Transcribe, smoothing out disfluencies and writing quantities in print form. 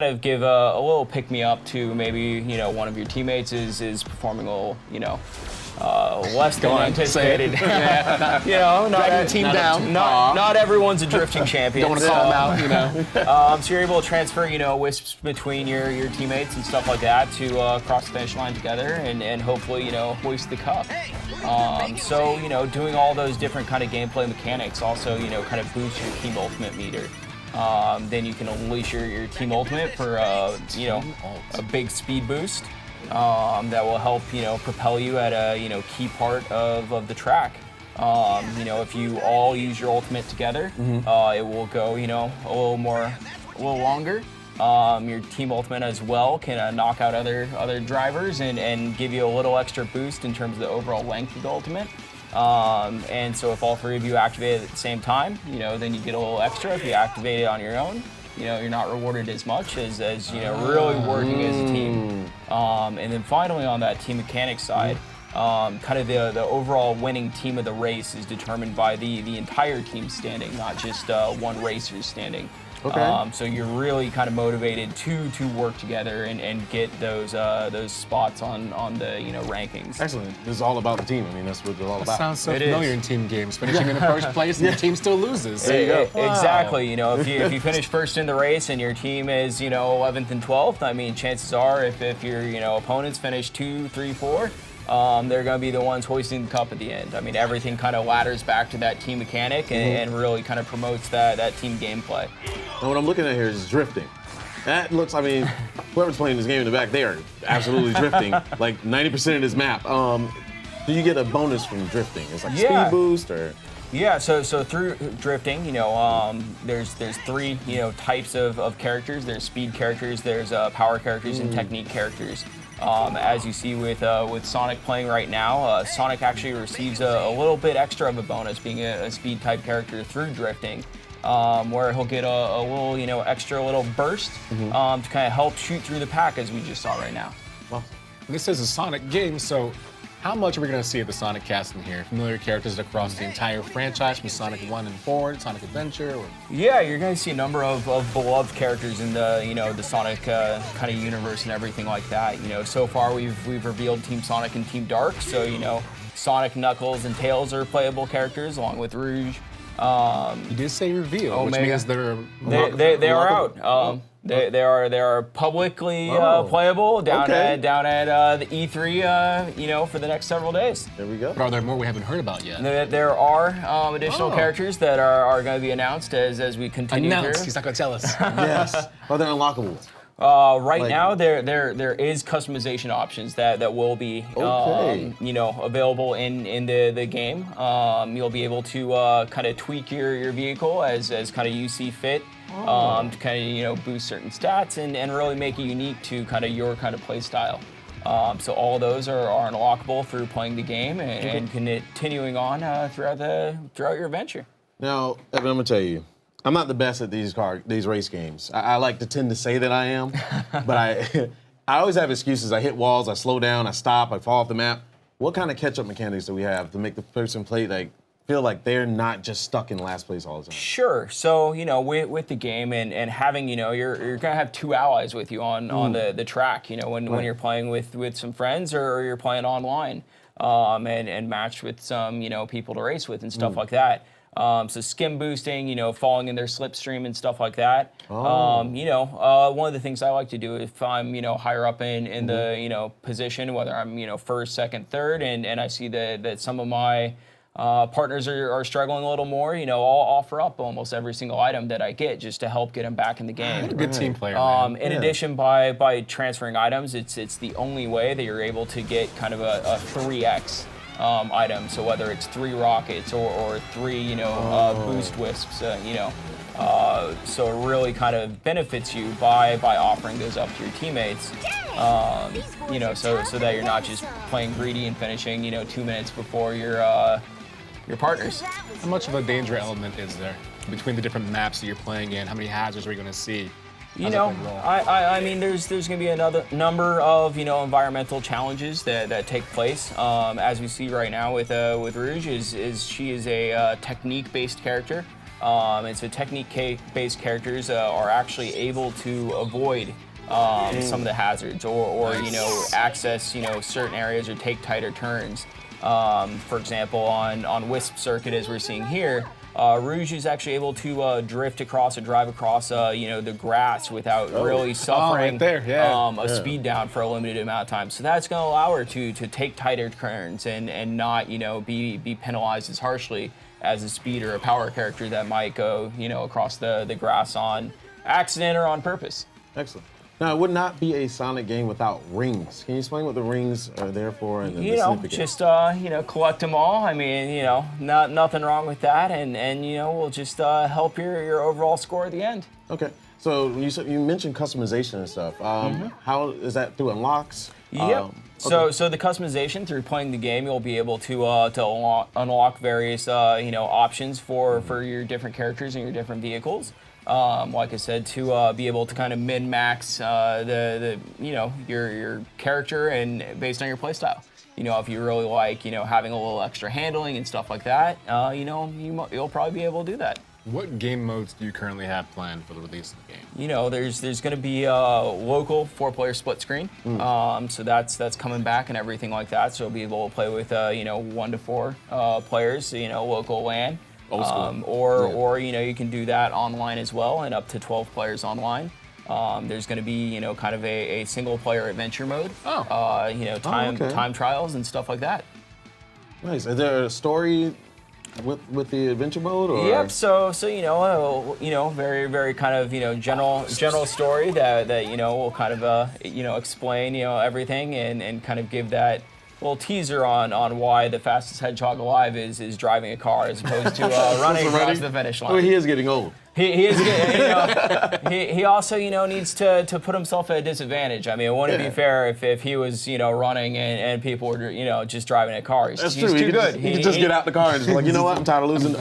kind of give a little pick-me-up to maybe, one of your teammates is performing a little, less than anticipated. Not dragging the team down. Not everyone's a drifting champion. Don't want to call them out, So you're able to transfer, wisps between your teammates and stuff like that to cross the finish line together and hopefully, hoist the cup. So, doing all those different kind of gameplay mechanics also, kind of boosts your team ultimate meter. Then you can unleash your team ultimate for a big speed boost that will help propel you at a key part of the track. If you all use your ultimate together, it will go a little longer. Your team ultimate as well can knock out other drivers and give you a little extra boost in terms of the overall length of the ultimate. And so if all three of you activate it at the same time, then you get a little extra. If you activate it on your own, you're not rewarded as much as really working as a team. And then finally on that team mechanics side, kind of the overall winning team of the race is determined by the entire team standing, not just one racer's standing. Okay. So you're really kind of motivated to work together and get those spots on the rankings. Excellent. This is all about the team. I mean, that's what it's all about. Sounds so familiar in team games. Finishing in the first place and the team still loses. There you go. Exactly. If you finish first in the race and your team is 11th and 12th, I mean, chances are if your opponents finish 2, 3, 4. They're going to be the ones hoisting the cup at the end. I mean, everything kind of ladders back to that team mechanic and really kind of promotes that team gameplay. And what I'm looking at here is drifting. That looks, I mean, whoever's playing this game in the back, they are absolutely drifting, like 90% of this map. Do you get a bonus from drifting? It's like speed boost or? Yeah, so through drifting, there's three, types of characters. There's speed characters, there's power characters, and technique characters. As you see with Sonic playing right now, Sonic actually receives a little bit extra of a bonus being a speed type character through drifting, where he'll get a little, extra little burst to kind of help shoot through the pack as we just saw right now. Well, this is a Sonic game, so how much are we going to see of the Sonic cast in here? Familiar characters across the entire franchise from Sonic 1 and forward, Sonic Adventure? Or? Yeah, you're going to see a number of beloved characters in the the Sonic kind of universe and everything like that. So far we've revealed Team Sonic and Team Dark, so Sonic, Knuckles, and Tails are playable characters along with Rouge. You did say reveal, which means they are out. They are publicly playable down at the E3, for the next several days. There we go. But are there more we haven't heard about yet? There are additional characters that are going to be announced as we continue Announced. through. He's not going to tell us. Yes. Are they unlockable? Right now, there is customization options that will be available in the game. You'll be able to kind of tweak your vehicle as kind of you see fit. To kind of boost certain stats and really make it unique to kind of your kind of play style. So all those are unlockable through playing the game and continuing on throughout your adventure. Now, Evan, I'm gonna tell you, I'm not the best at these race games. I like to tend to say that I am, but I always have excuses. I hit walls, I slow down, I stop, I fall off the map. What kind of catch-up mechanics do we have to make the person feel like they're not just stuck in last place all the time? Sure. So, with the game and having, you're going to have two allies with you on the track, when you're playing with some friends or you're playing online and matched with some, people to race with and stuff like that. So skim boosting, falling in their slipstream and stuff like that. One of the things I like to do if I'm, higher up in the, position, whether I'm, first, second, third, and I see that some of my partners are struggling a little more, I'll offer up almost every single item that I get just to help get them back in the game. You're a good team player, man. In addition, by transferring items, it's the only way that you're able to get kind of a 3x item. So whether it's 3 rockets or 3, boost wisps, so it really kind of benefits you by offering those up to your teammates. So that you're not just playing greedy and finishing, 2 minutes before your partners. How much of a danger element is there between the different maps that you're playing in? How many hazards are we going to see? I mean, there's going to be another number of environmental challenges that take place. As we see right now with Rouge, she is a technique-based character. And so technique-based characters are actually able to avoid some of the hazards, or access certain areas or take tighter turns. For example, on Wisp Circuit, as we're seeing here, Rouge is actually able to drift across or drive across the grass without really suffering right there, yeah. a speed down for a limited amount of time. So that's going to allow her to take tighter turns and not be penalized as harshly as a speed or a power character that might go across the grass on accident or on purpose. Excellent. Now, it would not be a Sonic game without rings. Can you explain what the rings are there for and the significance? Just collect them all. I mean, nothing wrong with that, and we'll just help your overall score at the end. Okay. So you mentioned customization and stuff. How is that through unlocks? Yep. Okay. So the customization through playing the game, you'll be able to unlock various options for your different characters and your different vehicles. Like I said, to be able to kind of min-max your character and based on your playstyle. If you really like having a little extra handling and stuff like that, you'll probably be able to do that. What game modes do you currently have planned for the release of the game? There's going to be a local 4-player split screen. So that's coming back and everything like that. So you'll be able to play with 1 to 4 players, local LAN. Old school. Or you can do that online as well, and up to 12 players online. There's going to be kind of a single player adventure mode. Time trials and stuff like that. Nice. Is there a story with the adventure mode? Or? Yep. So very very kind of general story that will kind of explain everything and kind of give that little teaser on why the fastest hedgehog alive is driving a car as opposed to running across the finish line. Well, he is getting old. He is getting, he also needs to put himself at a disadvantage. I mean, it wouldn't be fair if he was running and people were just driving a car. He's That's too true. good. He can just get out the car and just be like, you know what? I'm tired of losing.